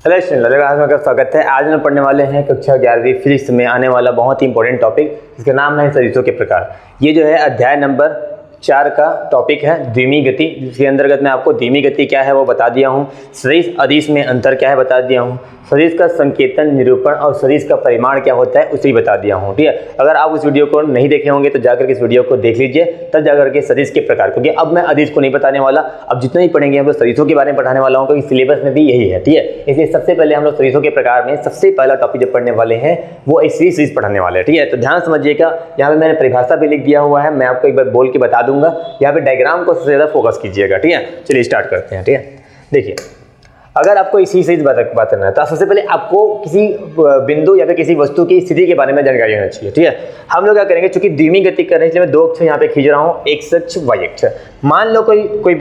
Hello student, आज आपका स्वागत है। आज हम पढ़ने वाले हैं कक्षा 11वीं फिजिक्स में आने वाला बहुत ही इंपॉर्टेंट टॉपिक, जिसका नाम है सदिशों के प्रकार। ये जो है अध्याय नंबर 4 का टॉपिक है द्विमीय गति, जिसके अंतर्गत मैं आपको द्विमीय गति क्या है वो बता दिया हूँ, सदिश अदिश में अंतर क्या है बता दिया हूँ, सदिश का संकेतन निरूपण और सदिश का परिमाण क्या होता है उसे ही बता दिया हूँ। ठीक है, अगर आप उस वीडियो को नहीं देखे होंगे तो जाकर के इस वीडियो को देख लीजिए, तब जाकर के सदिश के प्रकार, क्योंकि अब मैं अदिश को नहीं बताने वाला, अब जितना ही पढ़ेंगे हम लोग सदिशों के बारे में पढ़ाने वाला हूँ, क्योंकि सिलेबस में भी यही है। ठीक है, इसलिए सबसे पहले हम लोग सदिशों के प्रकार में सबसे पहला टॉपिक जो पढ़ने वाले हैं वो ऐसी सदिश पढ़ाने वाले हैं। ठीक है, तो ध्यान समझिएगा, यहाँ पे मैंने परिभाषा भी लिख दिया हुआ है, मैं आपको एक बार बोल के बता दूंगा, यहाँ पे डायग्राम को सबसे ज्यादा फोकस कीजिएगा। ठीक है, चलिए स्टार्ट करते हैं। ठीक है, देखिए, अगर आपको इसी से बात करना है तो सबसे पहले आपको किसी बिंदु या फिर किसी वस्तु की स्थिति के बारे में जानकारी होना चाहिए। ठीक है, हम लोग क्या करेंगे, चूंकि द्विमीय गति कर रहे हैं इसलिए मैं दो अक्ष यहाँ पे खींच रहा हूँ, एक्स अक्ष वाई अक्ष। मान लो कोई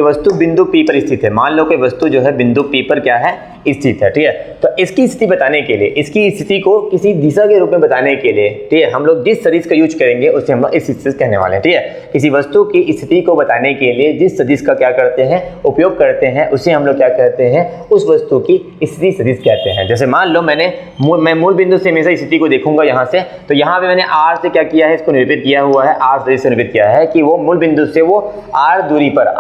वस्तु बिंदु P पर स्थित है। मान लो कोई वस्तु जो है बिंदु P पर क्या है स्थित है। ठीक है, तो इसकी स्थिति बताने के लिए, इसकी स्थिति को किसी दिशा के रूप में बताने के लिए, ठीक है, हम लोग जिस सदिश का यूज करेंगे उसे हम लोग इस सदिश कहने वाले हैं। ठीक है, किसी वस्तु की स्थिति को बताने के लिए जिस सदिश का क्या करते हैं उपयोग करते हैं उसे हम लोग क्या कहते हैं, उस वस्तु की स्थिति सदिश कहते हैं। जैसे मान लो मैं मूल बिंदु से हमेशा स्थिति को देखूंगा यहाँ से, तो यहाँ पे मैंने R से क्या किया है, इसको निरूपित किया हुआ है, R सदिश से निरूपित किया है कि वो मूल बिंदु से वो R दूरी पर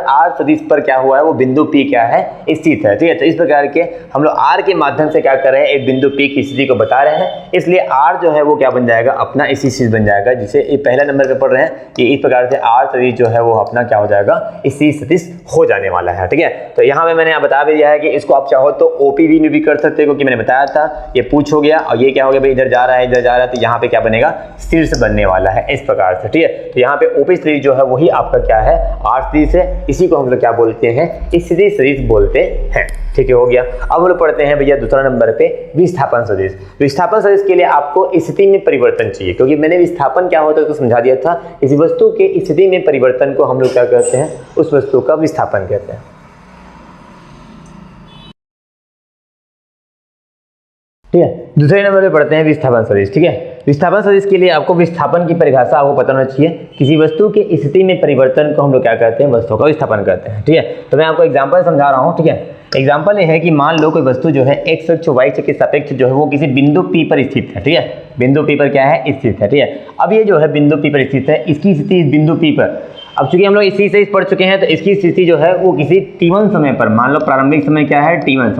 R सदिश पर क्या हुआ है, वो बिंदु P क्या है स्थित है। ठीक है, तो इस प्रकार के हम लोग R के माध्यम से क्या कर रहे हैं, एक बिंदु P की स्थिति को बता रहे हैं, इसलिए R जो है वो क्या बन जाएगा, अपना इसी सदिश बन जाएगा, जिसे ये पहला नंबर पे पढ़ रहे हैं कि इस प्रकार से R सदिश जो है वो अपना क्या हो जाएगा, इसी सदिश हो जाने वाला है। ठीक है, तो यहाँ पे मैंने बता भी दिया है कि इसको आप चाहो तो OPV भी कर सकते हो, क्योंकि मैंने बताया था ये पूछ हो गया और ये क्या हो गया भाई, इधर जा रहा है इधर जा रहा है, तो यहाँ पे क्या बनेगा, शीर्ष बनने वाला है इस प्रकार से। ठीक है, तो यहाँ पे OP सदिश जो है वही आपका क्या है, R सदिश है, इसी को हम लोग क्या बोलते हैं, स्थिति सदिश बोलते हैं। ठीक है, हो गया। अब हम लोग पढ़ते हैं भैया दूसरा नंबर पे विस्थापन सदिश। विस्थापन सदिश के लिए आपको स्थिति में परिवर्तन चाहिए, क्योंकि मैंने विस्थापन क्या होता है उसको समझा दिया था। किसी वस्तु के स्थिति में परिवर्तन को हम लोग क्या कहते हैं, उस वस्तु का विस्थापन कहते हैं। ठीक है, दूसरे नंबर पे पढ़ते हैं विस्थापन सदिश। ठीक है, विस्थापन सदिश के लिए आपको विस्थापन की परिभाषा आपको पता होना चाहिए। किसी वस्तु के स्थिति में परिवर्तन को हम लोग क्या कहते हैं, वस्तु का विस्थापन कहते हैं। ठीक है, तो मैं आपको एग्जांपल समझा रहा हूँ। ठीक है, एग्जाम्पल ये है कि मान लो कोई वस्तु जो है एक्स अक्ष वाई अक्ष के सापेक्ष जो है वो किसी बिंदु P पर स्थित है। ठीक है, बिंदु P पर क्या है, स्थित है। ठीक है, अब ये जो है बिंदु P पर स्थित है, इसकी स्थिति इस बिंदु P पर, अब चूंकि हम लोग इसी से पढ़ चुके हैं तो इसकी स्थिति जो है वो किसी T1 समय पर, मान लो प्रारंभिक समय क्या है, T1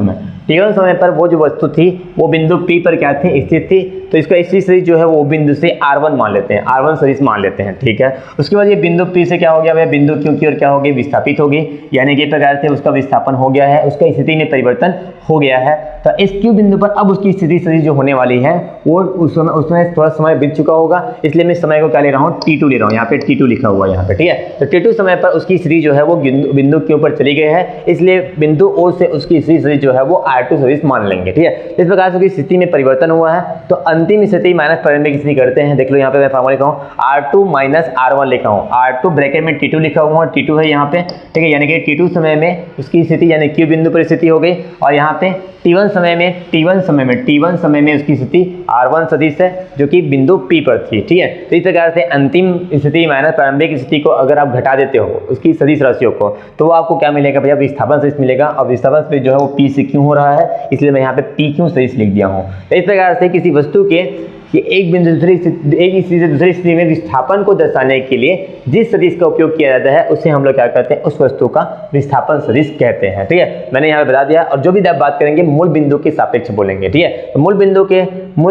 समय पर वो जो वस्तु थी वो बिंदु P पर क्या थी, स्थित थी, तो इसका स्थिति सदिश जो है वो बिंदु से R1 मान लेते हैं, R1 सदिश मान लेते हैं। ठीक है, उसके बाद ये बिंदु P से क्या हो गया, वह बिंदु Q की ओर क्या हो गई, विस्थापित होगी, यानी कि प्रकार से उसका विस्थापन हो गया है, उसका स्थिति में परिवर्तन हो गया है। तो इस Q बिंदु पर अब उसकी स्थिति सदिश जो होने वाली है वो उसमें थोड़ा समय बीत चुका होगा, इसलिए मैं समय को क्या ले रहा हूँ, T2 ले रहा हूँ, यहाँ पे T2 लिखा हुआ है यहाँ पे। ठीक है, तो T2 समय पर उसकी स्थिति जो है वो बिंदु Q पर चली गई है, इसलिए बिंदु O से उसकी स्थिति सदिश जो है वो R2 सदिश मान लेंगे। ठीक है, इस प्रकार से उसकी स्थिति में परिवर्तन हुआ है, तो अंतिम स्थिति माइनस प्रारंभिक स्थिति करते हैं। देख लो यहाँ पे मैं फॉर्मूला लिखा हूँ, R2 माइनस R1 लिखा हूँ, R2 ब्रैकेट में T2 लिखा हुआ है, T2 है यहाँ पे। ठीक है, यानी कि T2 समय में उसकी स्थिति यानी Q बिंदु पर स्थिति हो गई, और यहाँ पे T1 समय में उसकी स्थिति R1 सदिश है जो कि बिंदु P पर थी। ठीक है, तो इस प्रकार से अंतिम स्थिति माइनस प्रारंभिक स्थिति को अगर आप घटा देते हो उसकी सदिश राशियों को, तो वो आपको क्या मिलेगा भैया, विस्थापन सदिश मिलेगा। और विस्थापन सदिश जो है वो P से Q हो रहा है, इसलिए मैं यहाँ पे PQ सदिश लिख दिया हूँ। तो इस प्रकार से किसी वस्तु के कि एक बिंदु एक स्थिति से दूसरी स्थिति में विस्थापन को दर्शाने के लिए जिस सदिश का उपयोग किया जाता है उसे हम लोग क्या कहते हैं, उस वस्तु का विस्थापन सदिश कहते हैं। ठीक है, मैंने यहाँ पे बता दिया। और जो भी आप बात करेंगे मूल बिंदु के सापेक्ष बोलेंगे। ठीक है, तो मूल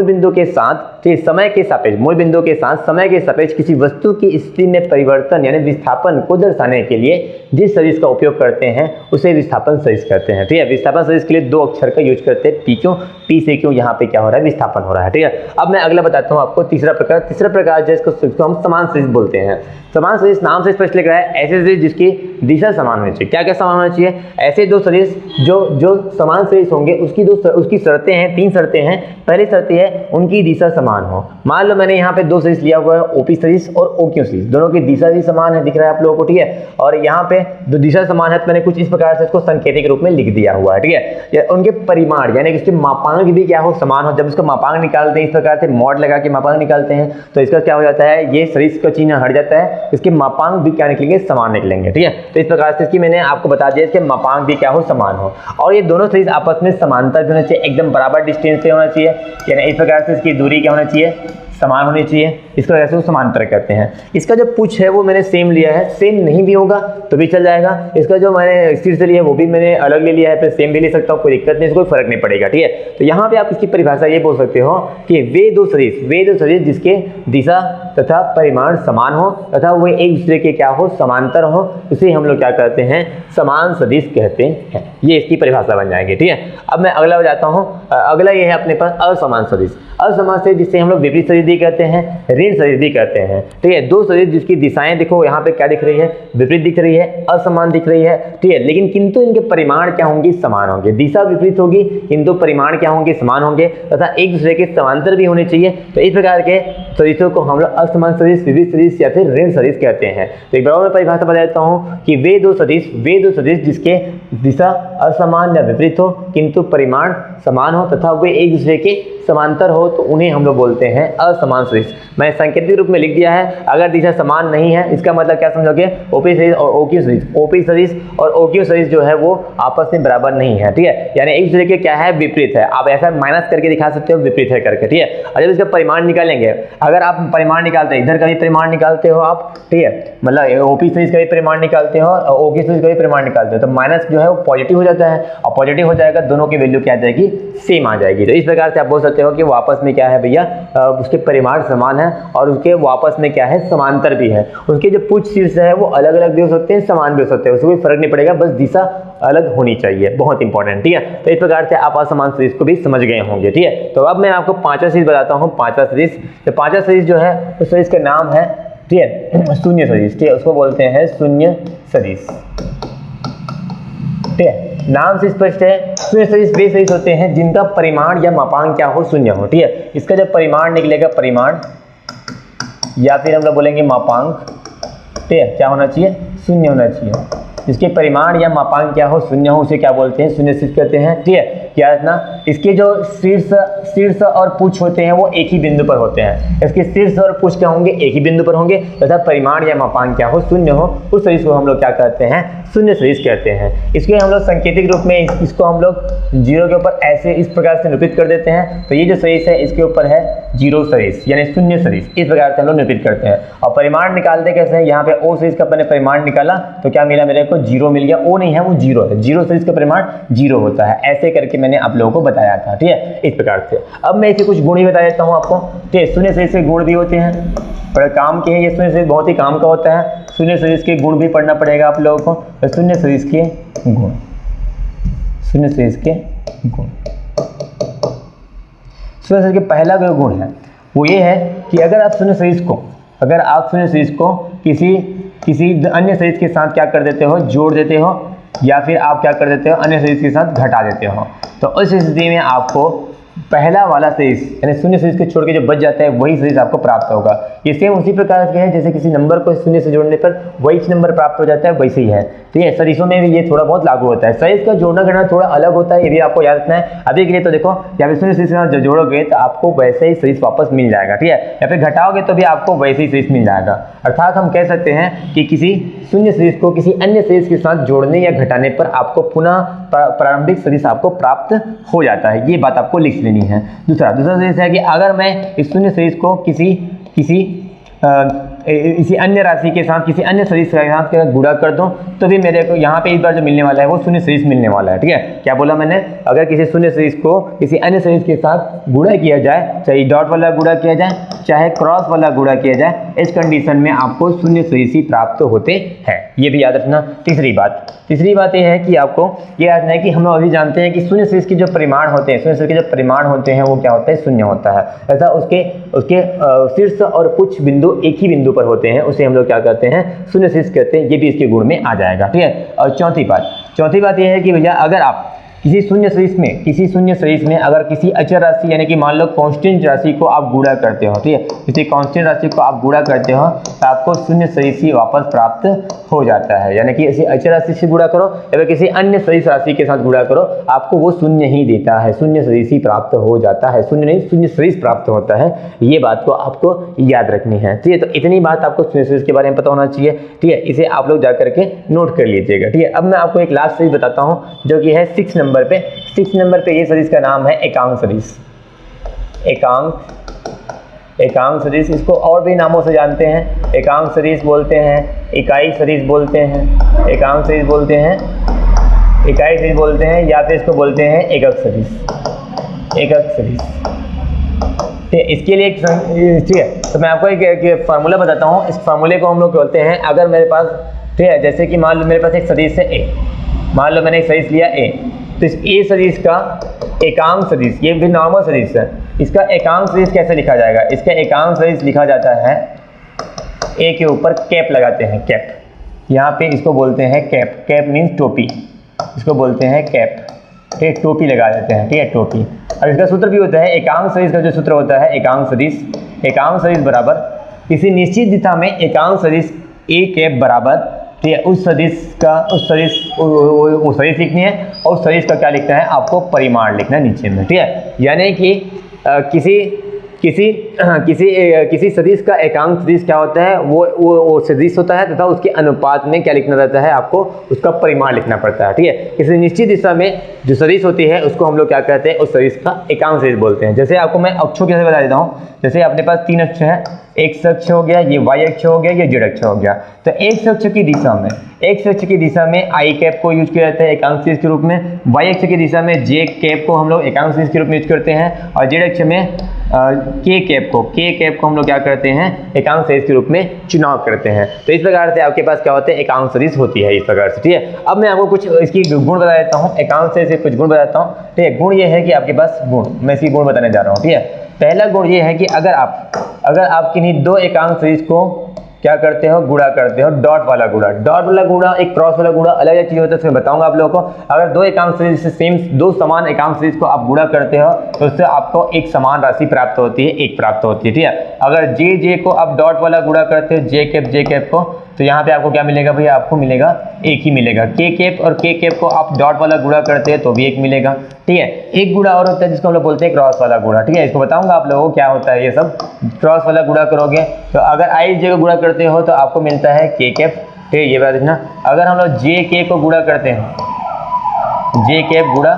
बिंदु के साथ समय के सापेक्ष, मूल बिंदु के साथ समय के सापेक्ष किसी वस्तु की स्थिति में परिवर्तन यानी विस्थापन को दर्शाने के लिए जिस सदिश का उपयोग करते हैं उसे विस्थापन सदिश कहते हैं। ठीक है, विस्थापन सदिश के लिए दो अक्षर का यूज करते हैं, P से Q, यहाँ पे क्या हो रहा है, विस्थापन हो रहा है। ठीक है, अब मैं अगला बताता हूँ आपको तीसरा प्रकार जिसको हम समान सदिश बोलते हैं। समान सदिश नाम से स्पष्ट लिख रहा है, ऐसे सदिश जिसकी दिशा समान होनी चाहिए। क्या क्या समान होना चाहिए, ऐसे दो सदिश जो समान सदिश होंगे उसकी शर्तें हैं, 3 शर्तें हैं। पहली शर्त है उनकी दिशा समान हो। मान लो मैंने यहाँ पे दो सदिश लिया हुआ है, OP सदिश और OQ सदिश, दोनों की दिशा भी समान है, दिख रहा है आप लोगों को। ठीक है, और यहाँ पे जो दिशा समान है तो मैंने कुछ इस प्रकार से इसको संकेतिक रूप में लिख दिया हुआ है। ठीक है, उनके परिमाण यानी कि उसके मापांक भी क्या हो, समान हो। जब इसको मापांक निकालते हैं इस प्रकार से मॉड लगा के मापांक निकालते हैं तो इसका क्या हो जाता है, ये सदिश का चिन्ह हट जाता है, इसके मापांक भी क्या निकलेंगे, समान निकलेंगे। ठीक है, तो इस प्रकार से इसकी मैंने आपको बता दिया इसके मापांक भी क्या हो, समान हो, और ये दोनों सदिश आपस में समांतर भी होना चाहिए, एकदम बराबर डिस्टेंस पे होना चाहिए, यानी इस प्रकार से इसकी दूरी क्या होना चाहिए, समान होनी चाहिए। इसको वैसे वो समांतर कहते हैं। इसका जो पुछ है वो मैंने सेम लिया है, सेम नहीं भी होगा तो भी चल जाएगा। इसका जो मैंने शीर्ष लिया है वो भी मैंने अलग ले लिया है, फिर सेम भी ले सकता हूँ, कोई दिक्कत नहीं, इसको कोई फर्क नहीं पड़ेगा, ठीक है। तो यहाँ पे आप इसकी परिभाषा ये बोल सकते हो कि वे दो सदिश जिसके दिशा तथा परिमाण समान हो तथा वे एक दूसरे के क्या हो, समांतर हो, उसे हम लोग क्या कहते हैं, समान सदिश कहते हैं। ये इसकी परिभाषा बन जाएगी, ठीक है। अब मैं अगला जाता हूँ। अगला ये है अपने पास असमान सदिश। असमान सदिश जिससे हम लोग विपरीत सदिश भी कहते हैं, ऋण सदिश भी कहते हैं, ठीक है। दो सदिश जिसकी दिशाएं देखो यहाँ पे क्या दिख रही है, विपरीत दिख रही है, असमान दिख रही है, ठीक है, लेकिन किंतु इनके परिमाण क्या होंगे, समान होंगे। दिशा विपरीत होगी किंतु परिमाण क्या होंगे, समान होंगे तथा एक दूसरे के समांतर भी होने चाहिए। तो इस प्रकार के सदिशों को हम लोग असमान सदिश, विपरीत सदिश या फिर ऋण सदिश कहते हैं। तो एक बार मैं परिभाषा बता देता हूँ कि वे दो सदिश जिसके दिशा असमान या विपरीत हो किंतु परिमाण समान हो तथा वे एक दूसरे के समांतर हो तो उन्हें हम लोग बोलते हैं असमान सदिश। मैं सांकेतिक रूप में लिख दिया है। अगर दिशा समान नहीं है इसका मतलब क्या समझोगे, ओपी सदिश और ओक्यू सदिश, ओपी सदिश और ओक्यू सदिश जो है वो आपस में बराबर नहीं है, ठीक है, यानी एक दूसरे के क्या है, विपरीत है। आप ऐसा माइनस करके दिखा सकते हो, विपरीत है करके, ठीक है। और जब इसका परिमाण निकालेंगे, अगर आप परिमाण निकालते हैं, इधर का भी परिमाण निकालते हो आप, ठीक है, मतलब ओपी सदिश का भी परिमाण निकालते हो और ओक्यू सदिश का भी परिमाण निकालते हो, तो माइनस जो है वो पॉजिटिव हो जाता है और पॉजिटिव हो जाएगा, दोनों की वैल्यू क्या आ जाएगी, सेम आ जाएगी। तो इस प्रकार से आप बोल सकते हो कि वो आपस में क्या है भैया, उसके परिमाण समान है और उसके वो आपस में क्या है, समांतर भी है। उसके जो पुछ शीर्ष है वो अलग अलग भी हो सकते हैं, समान भी हो सकते हैं, उससे कोई फर्क नहीं पड़ेगा, बस दिशा अलग होनी चाहिए, बहुत इंपॉर्टेंट, ठीक है। तो इस प्रकार से आप असमान सदिश को भी समझ गए होंगे, ठीक है। तो अब मैं आपको पांचवा सदिश बताता हूँ। पांचवा सदिश, तो पांचवा सदिश जो है उस सदिश का नाम है, ठीक है, शून्य सदिश, ठीक है, उसको बोलते हैं शून्य सदिश, ठीक है। नाम से स्पष्ट है, शून्य सदिश वे सदिश होते हैं जिनका परिमाण या मापांक क्या हो, शून्य हो, ठीक है। इसका जब परिमाण निकलेगा, परिमाण या फिर हम लोग बोलेंगे मापांक, ठीक है, क्या होना चाहिए, शून्य होना चाहिए। जिसके परिमाण या मापांक क्या हो, शून्य हो, उसे क्या बोलते हैं, शून्य सदिश कहते हैं, ठीक है। क्या रखना, इसके जो शीर्ष और पुछ होते हैं वो एक ही बिंदु पर होते हैं। इसके शीर्ष और पुछ क्या होंगे, एक ही बिंदु पर होंगे तथा परिमाण या मापांक क्या हो, शून्य हो, उस सदिश को हम लोग क्या कहते हैं, शून्य सदिश कहते हैं। इसके हम लोग सांकेतिक रूप में इसको हम लोग जीरो के ऊपर ऐसे इस प्रकार से निरूपित कर देते हैं। तो ये जो सदिश है इसके ऊपर है जीरो सदिश यानी शून्य सदिश, इस प्रकार से हम लोग निरूपित करते हैं। और परिमाण निकालते कैसे हैं, यहाँ पे ओ सदिश का मैंने परिमाण निकाला तो क्या मिला, मेरे को जीरो मिल गया। ओ नहीं है, वो जीरो है, जीरो सदिश का परिमाण जीरो होता है। ऐसे करके मैंने आप लोगों को बताया था, ठीक है, इस प्रकार से। अब मैं इसे कुछ गुण ही बता देता हूँ आपको, ठीक है। शून्य सदिश के गुण भी होते हैं, बड़े काम के हैं ये, शून्य सदिश बहुत ही काम का होता है। शून्य सदिश के गुण भी पढ़ना पड़ेगा आप लोगों को। तो शून्य सदिश के गुण, शून्य सदिश के गुण, शून्य सदिश के पहला जो गुण है वो ये है कि अगर आप शून्य सदिश को किसी अन्य सदिश के साथ क्या कर देते हो, जोड़ देते हो, या फिर आप क्या कर देते हो, अन्य सदिश के साथ घटा देते हो, तो उस स्थिति में आपको पहला वाला सदिश यानी शून्य सदिश को छोड़ के जो बच जाता है वही सदिश आपको प्राप्त होगा। ये सेम उसी प्रकार के है जैसे किसी नंबर को शून्य से जोड़ने पर वही नंबर प्राप्त हो जाता है, वैसे ही है, ठीक है। सदिशों में भी ये थोड़ा बहुत लागू होता है। सदिश का जोड़ना घटाना थोड़ा अलग होता है, ये भी आपको याद रखना है। अभी के लिए तो देखो, या फिर शून्य सदिश के साथ जो जोड़ोगे तो आपको वैसे ही सदिश वापस मिल जाएगा, ठीक है, या फिर घटाओगे तो भी आपको वैसे ही सदिश मिल जाएगा। अर्थात हम कह सकते हैं कि किसी शून्य सदिश को किसी अन्य सदिश के साथ जोड़ने या घटाने पर आपको पुनः प्रारंभिक सदिश आपको प्राप्त हो जाता है। ये बात आपको लिख लेनी है। दूसरा सदिश है कि अगर मैं इस शून्य सदिश को किसी अन्य राशि के साथ, किसी अन्य सदिश के साथ गुणा कर दूं तो भी मेरे को यहाँ पे इस बार जो मिलने वाला है वो शून्य सदिश मिलने वाला है, ठीक है। क्या बोला मैंने, अगर किसी शून्य सदिश को किसी अन्य सदिश के साथ गुणा किया जाए, चाहे डॉट वाला गुणा किया जाए चाहे क्रॉस वाला गुणा किया जाए, इस कंडीशन में आपको शून्य सदिश ही प्राप्त होते हैं, ये भी याद रखना। तीसरी बात ये है कि आपको ये याद रखना है कि हम लोग अभी जानते हैं कि शून्य सदिश के जो परिमाण होते हैं, शून्य सदिश के जो परिमाण होते हैं वो क्या होता है, शून्य होता है। ऐसा उसके शीर्ष और कुछ बिंदु एक ही बिंदु पर होते हैं, उसे हम लोग क्या कहते हैं, शून्य सदिश कहते हैं। ये भी इसके गुण में आ जाएगा, ठीक है। और चौथी बात ये है कि भैया अगर आप किसी शून्य सदिश में अगर किसी अचर राशि यानी कि मान लो कांस्टेंट राशि को आप गुणा करते हो, ठीक है, किसी कांस्टेंट राशि को आप गुणा करते हो तो आपको शून्य सदिश ही वापस प्राप्त हो जाता है। यानी कि इसे अचर राशि से गुणा करो या फिर किसी अन्य सदिश राशि के साथ गुणा करो, आपको वो शून्य ही देता है, शून्य सदिश ही प्राप्त हो जाता है, शून्य नहीं शून्य सदिश प्राप्त होता है। ये बात को आपको याद रखनी है, ठीक है। तो इतनी बात आपको शून्य सदिश के बारे में पता होना चाहिए, ठीक है। इसे आप लोग जा करके नोट कर लीजिएगा, ठीक है। अब मैं आपको एक लास्ट सदिश बताता हूँ जो कि है 6 नंबर पे। 6 नंबर पे ये सदिश का नाम है एकांक सदिश। एकांक सदिश, इसको और भी नामों से जानते हैं। एकांक सदिश बोलते हैं, इकाई सदिश बोलते हैं, एकांक सदिश बोलते हैं, इकाई सदिश बोलते हैं, या फिर इसको बोलते हैं एकक सदिश। एकक सदिश, ठीक है। इसके लिए ठीक है, तो मैं आपको एक फार्मूला बताता हूँ। इस फार्मूले को हम लोग बोलते हैं, अगर मेरे पास, ठीक है, जैसे कि मान लो मेरे पास एक सदिश है ए, मान लो मैंने एक सदिश लिया ए, तो इस ए सदिश का एकांक सदिश, ये भी नॉर्मल सदिश है, इसका एकांक सदिश कैसे लिखा जाएगा? इसका एकांक सदिश लिखा जाता है, ए के ऊपर कैप लगाते हैं, कैप, यहाँ पे इसको बोलते हैं कैप। कैप मीन्स टोपी, इसको बोलते हैं कैप, ठीक, टोपी लगा देते हैं, ठीक है, टोपी। अब इसका सूत्र भी होता है, एकांक सदिश का जो सूत्र होता है, एकांक सदिश बराबर किसी निश्चित दिशा में एकांक सदिश ए कैप बराबर, ठीक है, उस सदिश लिखनी है, और उस सदिश का क्या लिखना है आपको? परिमाण लिखना है नीचे में, ठीक है। यानी कि किसी सदिश का एकांक सदिश क्या होता है, वो सदिश होता है तथा उसके अनुपात में क्या लिखना रहता है आपको? उसका परिमाण लिखना पड़ता है, ठीक है। किसी निश्चित दिशा में जो सदिश होती है उसको हम लोग क्या कहते हैं? उस सदिश का एकांक सदिश बोलते हैं। जैसे आपको मैं अक्षों कैसे बता देता हूँ, जैसे अपने पास 3 अक्ष है, x अक्ष हो गया, ये y अक्ष हो गया, ये z अक्ष हो गया। तो x अक्ष की दिशा में i कैप को यूज किया जाता है एकांक सदिश के रूप में, y अक्ष की दिशा में j कैप को हम लोग एकांक सदिश के रूप में यूज करते हैं, और z अक्ष में k कैप को हम लोग क्या करते हैं? एकांक सदिश के रूप में चुनाव करते हैं। तो इस प्रकार से आपके पास क्या होते हैं? एकांक सदिश होती है इस प्रकार से, ठीक है। अब मैं आपको कुछ इसकी गुण बता देता हूँ, एकांक सदिश से कुछ गुण बताता हूँ, ठीक है। गुण ये है कि आपके पास मैं इसकी गुण बताने जा रहा हूँ, ठीक है। पहला गुण ये है कि अगर आप किन्हीं 2 एकांक सदिश को क्या करते हो? गुणा करते हो, डॉट वाला गुणा, एक क्रॉस वाला गुणा अलग चीज होता है, उसमें बताऊंगा आप लोगों को। अगर 2 एकांक सदिश से सेम 2 समान एकांक सदिश को आप गुणा करते हो तो उससे आपको एक समान राशि प्राप्त होती है, एक प्राप्त होती है, ठीक है। अगर जे को आप डॉट वाला गुणा करते हो, जे कैप को, तो यहाँ पे आपको क्या मिलेगा भैया? आपको मिलेगा एक ही मिलेगा। के कैप को आप डॉट वाला गुणा करते हैं तो भी एक मिलेगा, ठीक है। एक गुणा और होता है जिसको हम लोग बोलते हैं क्रॉस वाला गुणा, ठीक है। इसको बताऊंगा आप लोगों को क्या होता है ये सब। क्रॉस वाला गुणा करोगे तो अगर आई जे को गुणा करते हो तो आपको मिलता है के कैप, ठीक है, ये बात देखना। अगर हम लोग जे के को गुणा करते हैं, जे कैप गुणा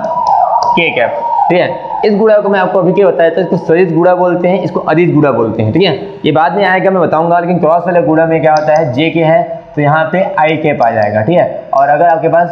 के कैप, ठीक है। इस गुणा को मैं आपको अभी क्या बताया था, इसको सदिश गुणा बोलते हैं, इसको अदिश गुणा बोलते हैं, ठीक है। ये बाद में आएगा, मैं बताऊंगा। लेकिन क्रॉस वाले गुणा में क्या होता है? जे के है तो यहाँ पे आई कैप आ जाएगा, ठीक है। और अगर आपके पास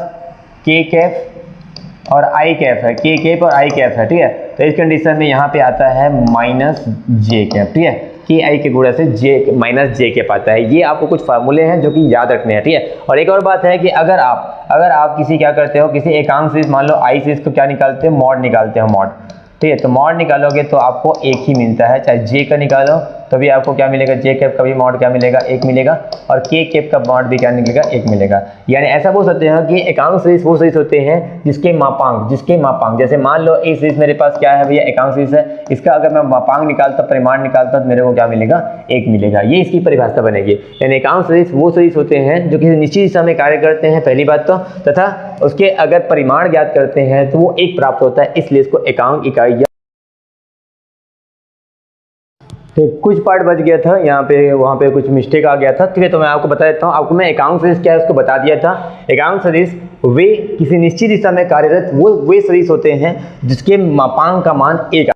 के कैप और आई कैप है, के कैप और आई कैप है, ठीक है, तो इस कंडीशन में यहाँ पे आता है माइनस जे कैप, ठीक है। के आई के गुणा से जे माइनस जे कैप आता है। ये आपको कुछ फार्मूले हैं जो कि याद रखने हैं, ठीक है। और एक और बात है कि अगर आप किसी क्या करते हो, किसी एकांक सदिश, मान लो आई से इसको क्या निकालते हैं? मॉड निकालते हो, मॉड, ठीक है। तो मॉड निकालोगे तो आपको एक ही मिलता है, चाहे जे का निकालो तो भी आपको क्या मिलेगा? जे कैप का भी मॉड क्या मिलेगा? एक मिलेगा, और के कैप का मॉड भी क्या निकलेगा? एक मिलेगा। यानी ऐसा बोल सकते हैं कि एकांक सदिश वो सदिश होते हैं जिसके मापांक, जैसे मान लो ए सदिश मेरे पास क्या है भैया? एकांक सदिश है, इसका अगर मैं मापांक निकालता, परिमाण निकालता तो मेरे को क्या मिलेगा? एक मिलेगा। ये इसकी परिभाषा बनेगी। यानी एकांक सदिश वो सदिश होते हैं जो किसी निश्चित दिशा में कार्य करते हैं, पहली बात तो, तथा उसके अगर परिमाण ज्ञात करते हैं तो वो एक प्राप्त होता है, इसलिए इसको एकांक इकाई। ठीक, कुछ पार्ट बच गया था यहाँ पे, वहाँ पे कुछ मिस्टेक आ गया था, ठीक है। तो मैं आपको बता देता हूँ। आपको मैं एकांक सदिश क्या है उसको बता दिया था। एकांक सदिश वे किसी निश्चित दिशा में कार्यरत वो सदिश होते हैं जिसके मापांक का मान एक